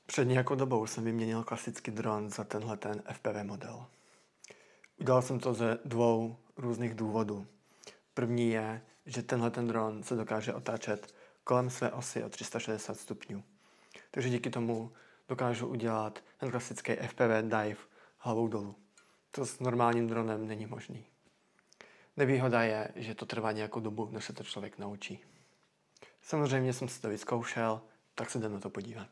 Před nějakou dobou jsem vyměnil klasický dron za tenhle FPV model. Udělal jsem to ze dvou různých důvodů. První je, že tenhle dron se dokáže otáčet kolem své osy o 360 stupňů. Takže díky tomu dokážu udělat ten klasický FPV dive hlavou dolů. To s normálním dronem není možný. Nevýhoda je, že to trvá nějakou dobu, než se to člověk naučí. Samozřejmě jsem si to vyzkoušel, tak se jdem na to podívat.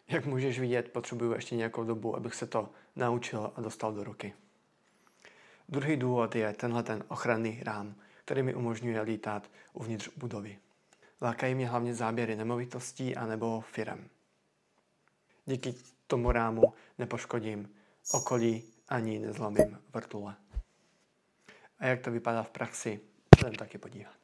Jak můžeš vidět, potřebuju ještě nějakou dobu, abych se to naučil a dostal do ruky. Druhý důvod je tenhle ochranný rám, který mi umožňuje lítat uvnitř budovy. Lákají mě hlavně záběry nemovitostí anebo firem. Díky tomu rámu nepoškodím okolí ani nezlomím vrtule. A jak to vypadá v praxi, jdem taky podívat.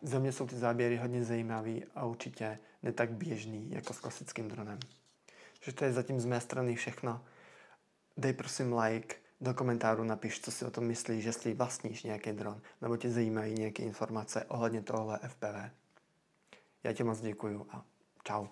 Za mě jsou ty záběry hodně zajímavý a určitě ne tak běžný jako s klasickým dronem. Takže to je zatím z mé strany všechno. Dej prosím like, do komentáru napiš, co si o tom myslíš, jestli vlastníš nějaký dron, nebo tě zajímají nějaké informace ohledně tohle FPV. Já ti moc děkuju a čau.